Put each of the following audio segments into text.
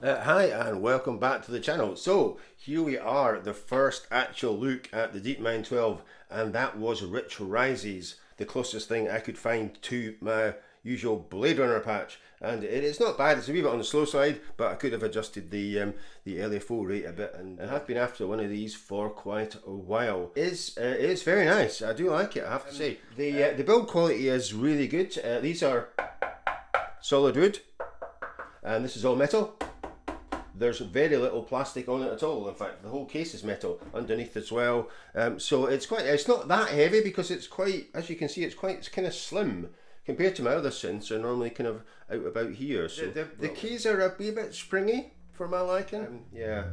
Hi and welcome back to the channel. So here we are, the first actual look at the DeepMind 12, and that was Rich Rises, the closest thing I could find to my usual Blade Runner patch. And it is not bad, it's a wee bit on the slow side, but I could have adjusted the LFO rate a bit, and I have been after one of these for quite a while. It is very nice, I do like it, I have to say. The build quality is really good. These are solid wood, and this is all metal. There's very little plastic on it at all. In fact, the whole case is metal underneath as well. So it's not that heavy because it's quite, as you can see, it's kind of slim compared to my other synths are normally kind of out about here. So the keys are a wee bit springy for my liking. Yeah,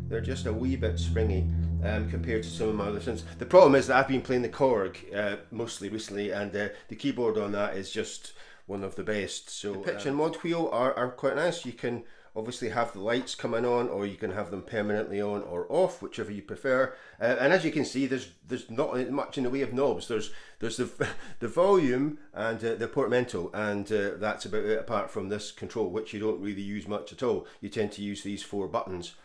they're just a wee bit springy compared to some of my other synths. The problem is that I've been playing the Korg mostly recently, and the keyboard on that is just one of the best. So the pitch and mod wheel are quite nice. You can obviously have the lights coming on, or you can have them permanently on or off, whichever you prefer. And as you can see, there's not much in the way of knobs. There's the volume and the portamento, and that's about it. Apart from this control, which you don't really use much at all. You tend to use these 4 buttons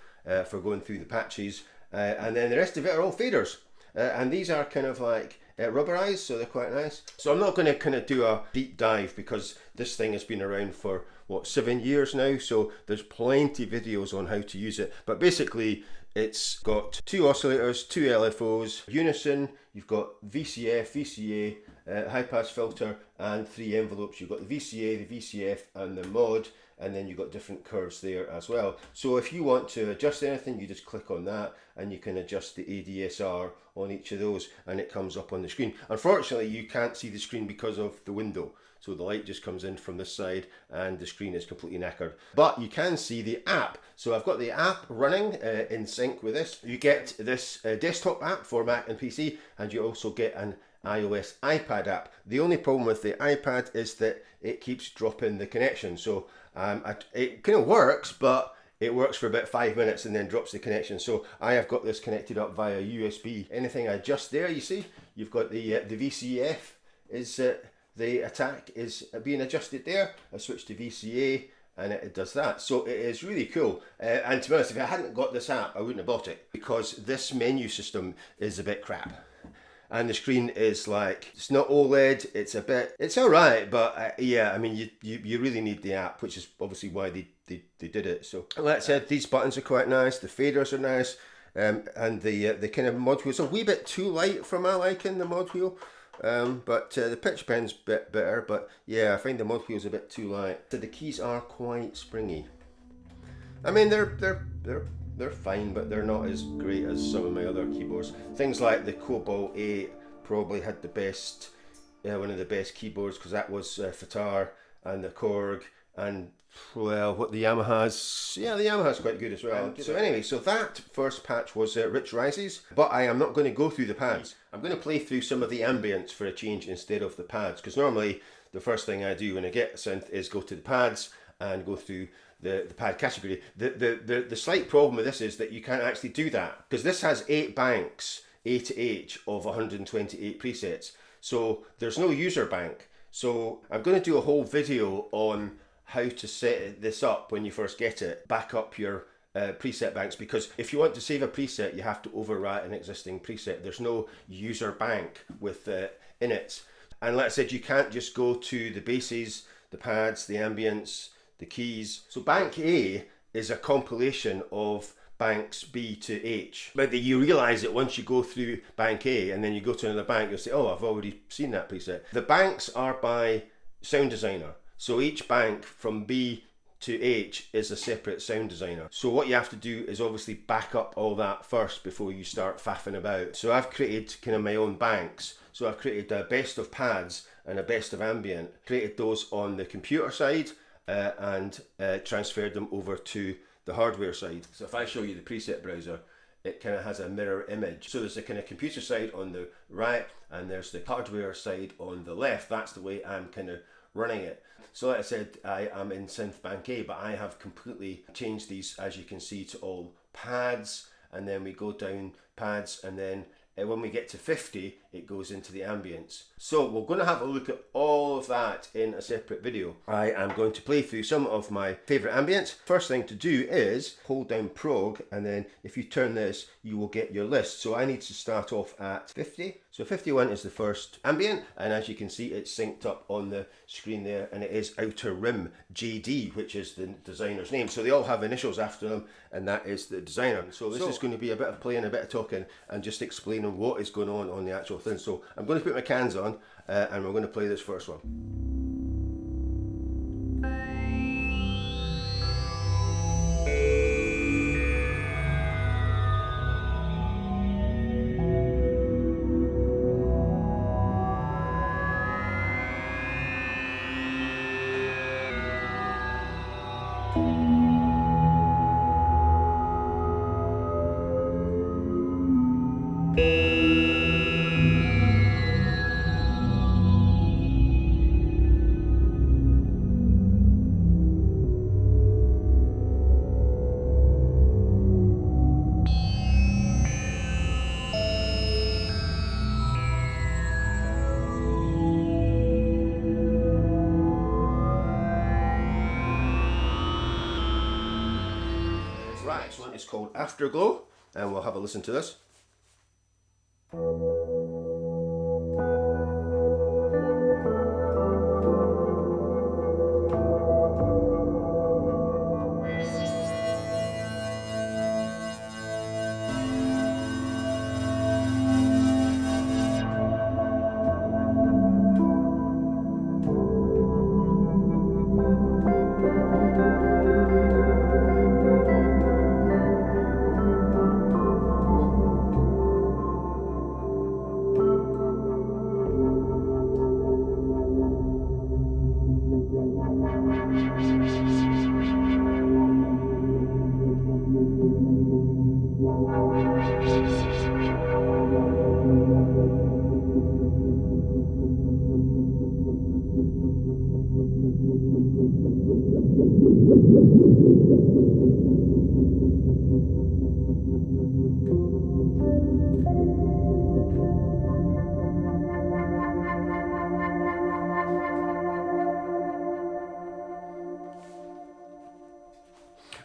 for going through the patches, and then the rest of it are all faders. And these are kind of like rubberized, so they're quite nice. So I'm not going to kind of do a deep dive because this thing has been around for what, 7 years now, so there's plenty of videos on how to use it. But basically it's got 2 oscillators, 2 LFOs, unison, you've got VCF, VCA, high pass filter, and 3 envelopes. You've got the VCA, the VCF, and the mod, and then you've got different curves there as well. So if you want to adjust anything, you just click on that and you can adjust the ADSR on each of those, and it comes up on the screen. Unfortunately, you can't see the screen because of the window. So the light just comes in from this side and the screen is completely knackered. But you can see the app. So I've got the app running in sync with this. You get this desktop app for Mac and PC, and you also get an iOS iPad app. The only problem with the iPad is that it keeps dropping the connection. So it kind of works, but it works for about 5 minutes and then drops the connection. So I have got this connected up via USB. Anything I adjust there, you see, you've got the VCF is the attack is being adjusted there. I switch to VCA and it does that. So it is really cool. And to be honest, if I hadn't got this app, I wouldn't have bought it because this menu system is a bit crap. And the screen is like, it's not OLED, it's all right, but yeah, I mean, you really need the app, which is obviously why they did it. So that said, these buttons are quite nice, the faders are nice, and the kind of mod wheel's a wee bit too light for my liking, the mod wheel. But the pitch bend's a bit better, but yeah, I find the mod wheel's a bit too light. So the keys are quite springy. I mean, they're fine, but they're not as great as some of my other keyboards. Things like the Cobalt 8 probably had the best, one of the best keyboards, because that was Fatar, and the Korg, and well, what the Yamaha's, yeah, the Yamaha's quite good as well. So anyway, so that first patch was Rich Rises, but I am not going to go through the pads. I'm going to play through some of the ambience for a change instead of the pads, because normally the first thing I do when I get a synth is go to the pads and go through the pad category. The slight problem with this is that you can't actually do that, because this has 8 banks, A to H, of 128 presets. So there's no user bank. So I'm going to do a whole video on how to set this up when you first get it. Back up your preset banks, because if you want to save a preset, you have to overwrite an existing preset. There's no user bank with in it. And like I said, you can't just go to the basses, the pads, the ambience, the keys. So bank A is a compilation of banks B to H. But you realise it once you go through bank A and then you go to another bank, you'll say, oh, I've already seen that preset. The banks are by sound designer. So each bank from B to H is a separate sound designer. So what you have to do is obviously back up all that first before you start faffing about. So I've created kind of my own banks. So I've created a best of pads and a best of ambient. Created those on the computer side and transferred them over to the hardware side. So if I show you the preset browser, it kind of has a mirror image. So there's the kind of computer side on the right and there's the hardware side on the left. That's the way I'm kind of running it. So like I said, I am in synth bank A, but I have completely changed these, as you can see, to all pads, and then we go down pads and then when we get to 50, it goes into the ambience. So we're going to have a look at all of that in a separate video. I am going to play through some of my favourite ambients. First thing to do is hold down prog, and then if you turn this, you will get your list. So I need to start off at 50. So 51 is the first ambient, and as you can see, it's synced up on the screen there, and it is Outer Rim JD, which is the designer's name. So they all have initials after them, and that is the designer. So this is going to be a bit of playing, a bit of talking, and just explaining what is going on the actual thing. So I'm going to put my cans on, and we're going to play this first one. Right, this one is called Afterglow, and we'll have a listen to this.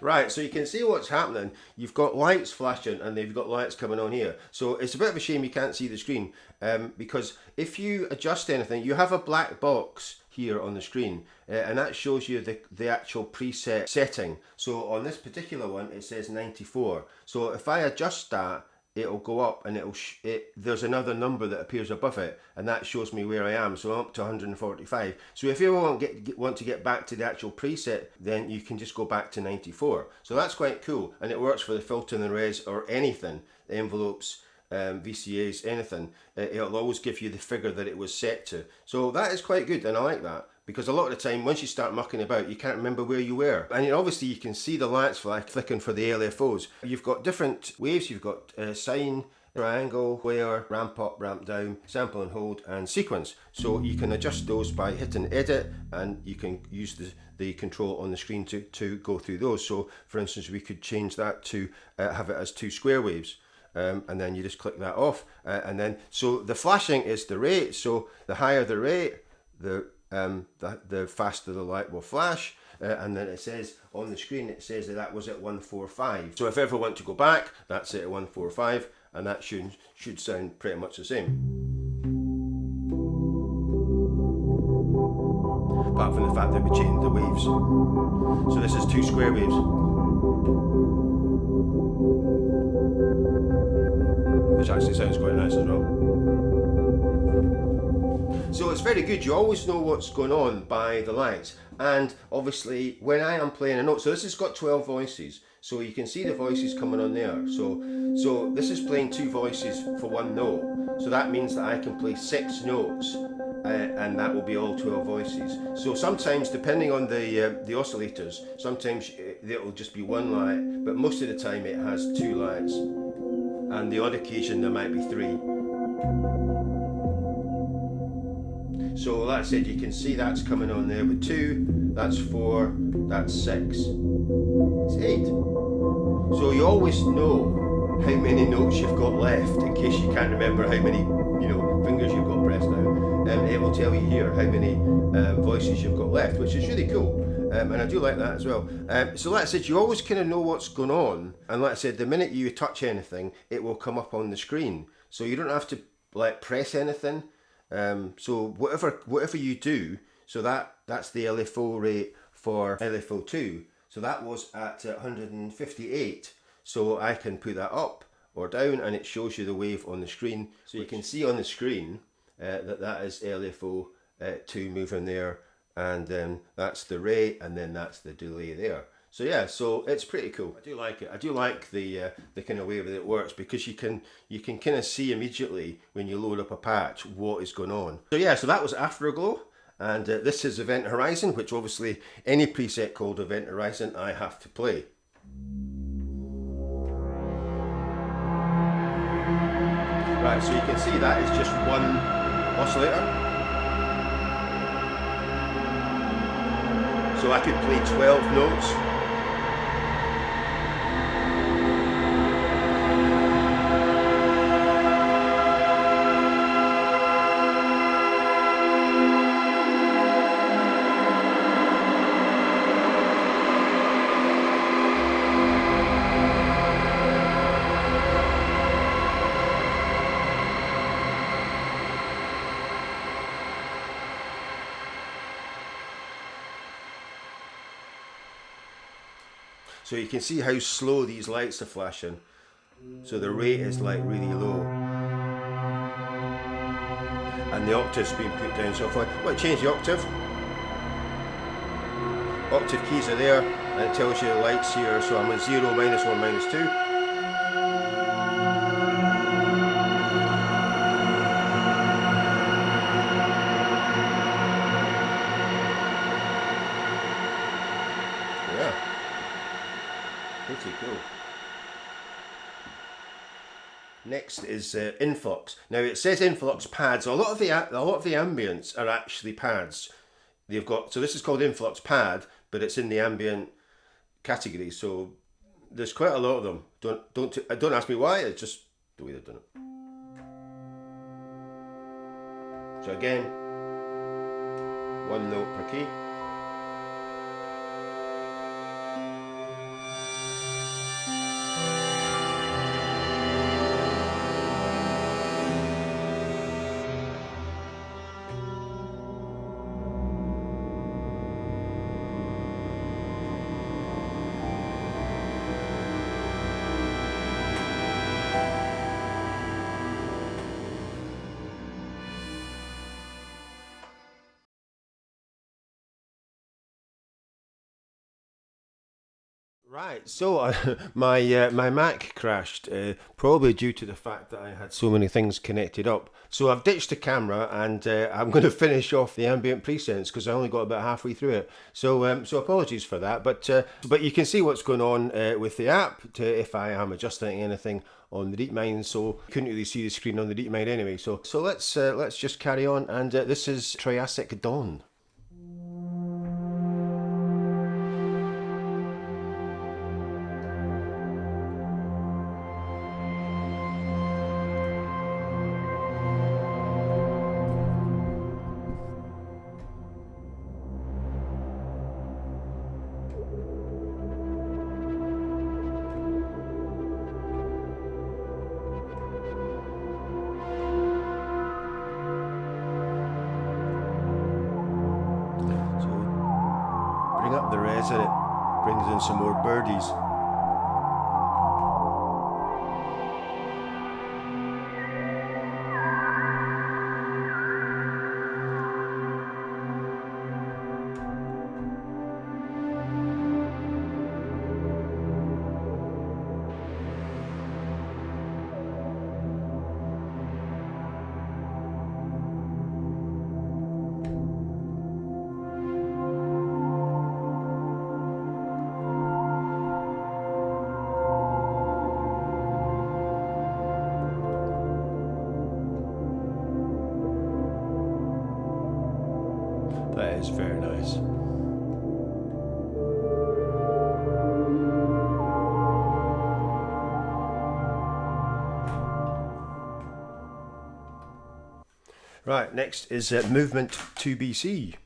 Right, so you can see what's happening. You've got lights flashing and they've got lights coming on here. So it's a bit of a shame you can't see the screen, because if you adjust anything, you have a black box here on the screen, and that shows you the actual preset setting. So on this particular one, it says 94. So if I adjust that, it'll go up, and there's another number that appears above it, and that shows me where I am. So I'm up to 145. So if you want to get back to the actual preset, then you can just go back to 94. So that's quite cool, and it works for the filter and the res or anything, envelopes, VCAs, anything. It'll always give you the figure that it was set to. So that is quite good, and I like that, because a lot of the time once you start mucking about, you can't remember where you were. And obviously you can see the lights flicking for the LFOs. You've got different waves. You've got sine, triangle, square, ramp up, ramp down, sample and hold, and sequence. So you can adjust those by hitting edit, and you can use the control on the screen to go through those. So for instance, we could change that to have it as 2 square waves. And then you just click that off, and then so the flashing is the rate. So the higher the rate, the faster the light will flash, and then it says on the screen, it says that was at 145. So if I ever want to go back, that's it at 145, and that should sound pretty much the same, apart from the fact that we changed the waves. So this is 2 square waves, which actually sounds quite nice as well. So it's very good. You always know what's going on by the lights. And obviously when I am playing a note, so this has got 12 voices, so you can see the voices coming on there. So this is playing 2 voices for 1 note, so that means that I can play 6 notes, and that will be all 12 voices. So sometimes, depending on the oscillators, sometimes it will just be 1 light, but most of the time it has 2 lights, and the odd occasion there might be 3. So like I said, you can see that's coming on there with 2, that's 4, that's 6, it's 8. So you always know how many notes you've got left, in case you can't remember how many, you know, fingers you've got pressed down. It will tell you here how many voices you've got left, which is really cool. And I do like that as well. So like I said, you always kind of know what's going on. And like I said, the minute you touch anything, it will come up on the screen. So you don't have to like press anything. So whatever you do, so that's the LFO rate for LFO2. So that was at 158. So I can put that up or down and it shows you the wave on the screen. So you can see on the screen that is LFO2 moving there, and then that's the rate, and then that's the delay there. So yeah, so it's pretty cool. I do like it. I do like the kind of way that it works, because you can kind of see immediately when you load up a patch what is going on. So yeah, so that was Afterglow. And this is Event Horizon, which obviously any preset called Event Horizon I have to play. Right, so you can see that is just one oscillator. So I could play 12 notes. So you can see how slow these lights are flashing. So the rate is like really low. And the octave's been put down. So if I want to change the octave, octave keys are there, and it tells you the lights here. So I'm on 0, -1, -2. Pretty cool. Next is Influx. Now it says Influx pads. A lot of the ambients are actually pads. They've got, so this is called Influx Pad, but it's in the ambient category. So there's quite a lot of them. Don't ask me why. It's just the way they've done it. So again, one note per key. Right, so my Mac crashed, probably due to the fact that I had so many things connected up. So I've ditched the camera, and I'm going to finish off the ambient presets because I only got about halfway through it. So so apologies for that, but you can see what's going on with the app if I am adjusting anything on the DeepMind. So couldn't really see the screen on the DeepMind anyway. So let's just carry on, and this is Triassic Dawn. Bring up the res, and it brings in some more birdies. That is very nice. Right, next is movement 2BC.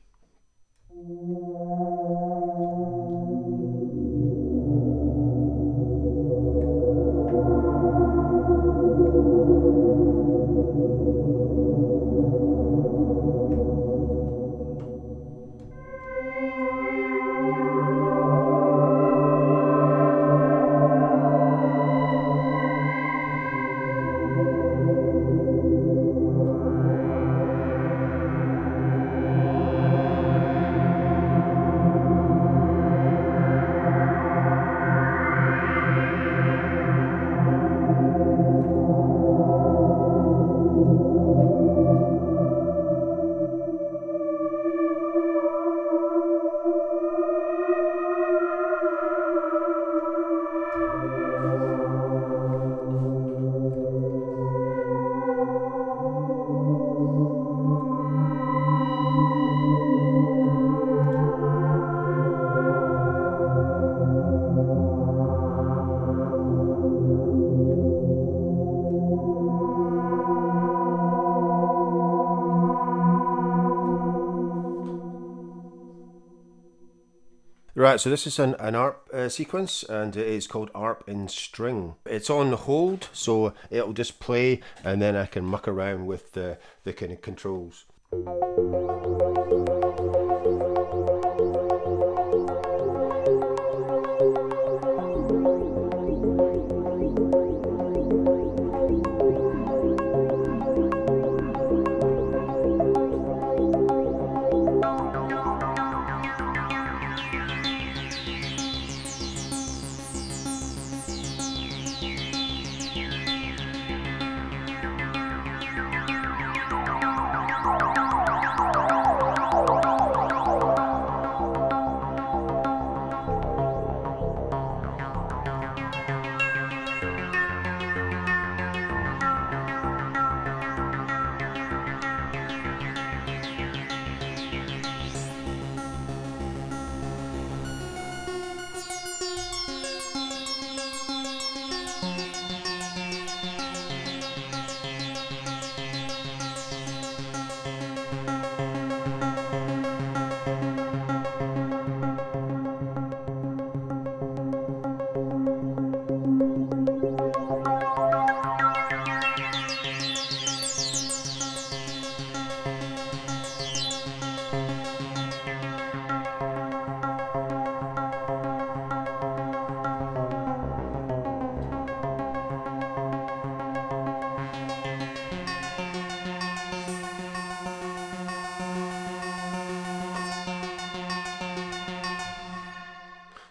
Right, so this is an ARP sequence, and it is called ARP in string. It's on hold, so it'll just play, and then I can muck around with the kind of controls.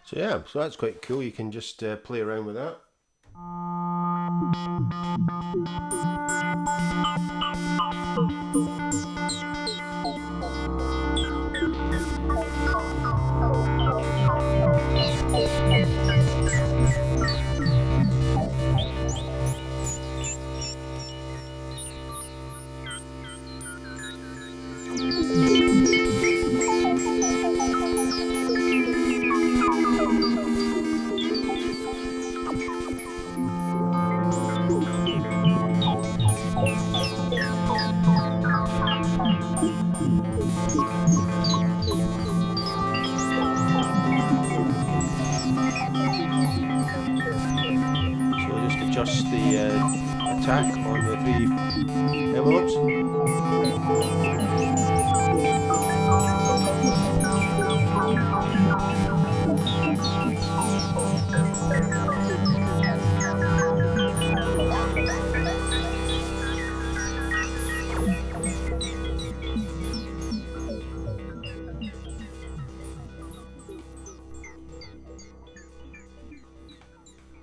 So yeah, so that's quite cool. You can just play around with that. Adjust the attack on the 3 envelopes.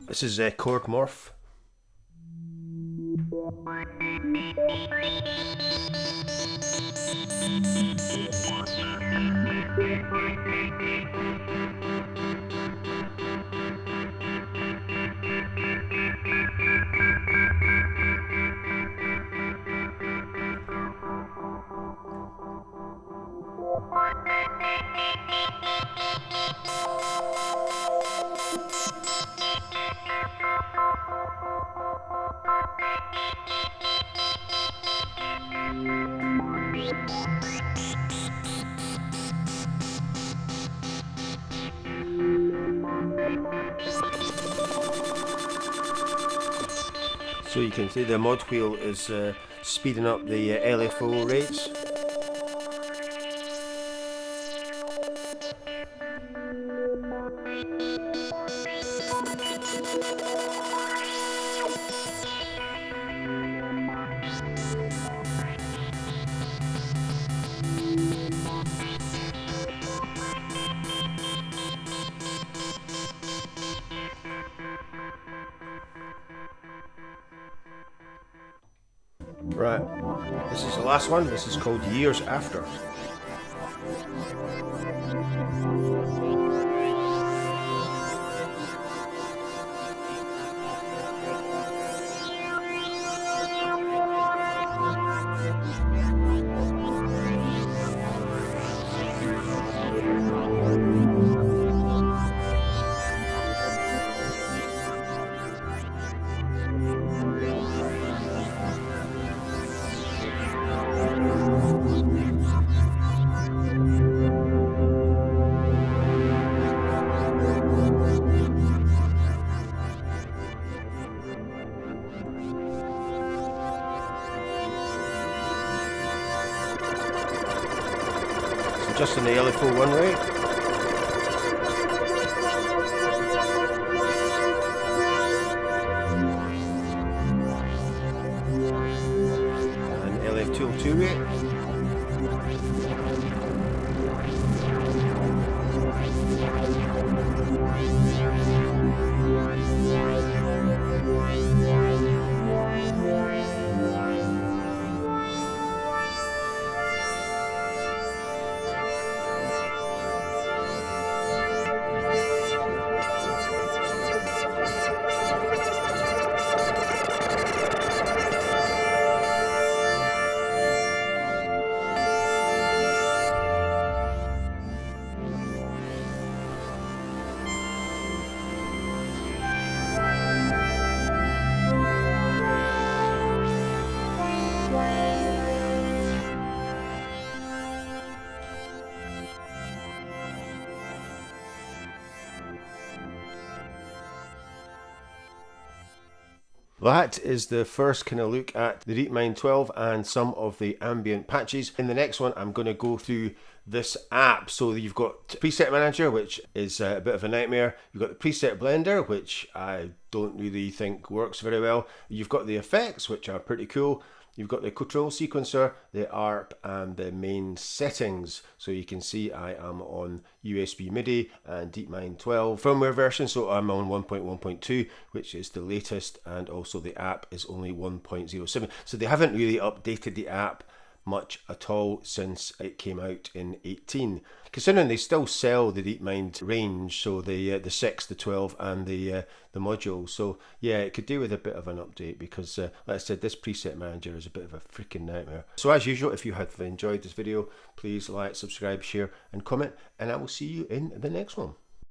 This is Chord Morph. So you can see the mod wheel is speeding up the LFO rates. Right, this is the last one. This is called Years After. Just in the LFO one rate. And LF202 rate. That is the first kind of look at the DeepMind 12 and some of the ambient patches. In the next one, I'm going to go through this app. So you've got Preset Manager, which is a bit of a nightmare. You've got the Preset Blender, which I don't really think works very well. You've got the effects, which are pretty cool. You've got the control sequencer, the ARP, and the main settings. So you can see I am on USB MIDI and DeepMind 12 firmware version. So I'm on 1.1.2, which is the latest, and also the app is only 1.07. So they haven't really updated the app much at all since it came out in 18. Considering they still sell the DeepMind range, so the 6, the 12, and the module. So yeah, it could do with a bit of an update because, like I said, this preset manager is a bit of a freaking nightmare. So as usual, if you have enjoyed this video, please like, subscribe, share, and comment, and I will see you in the next one.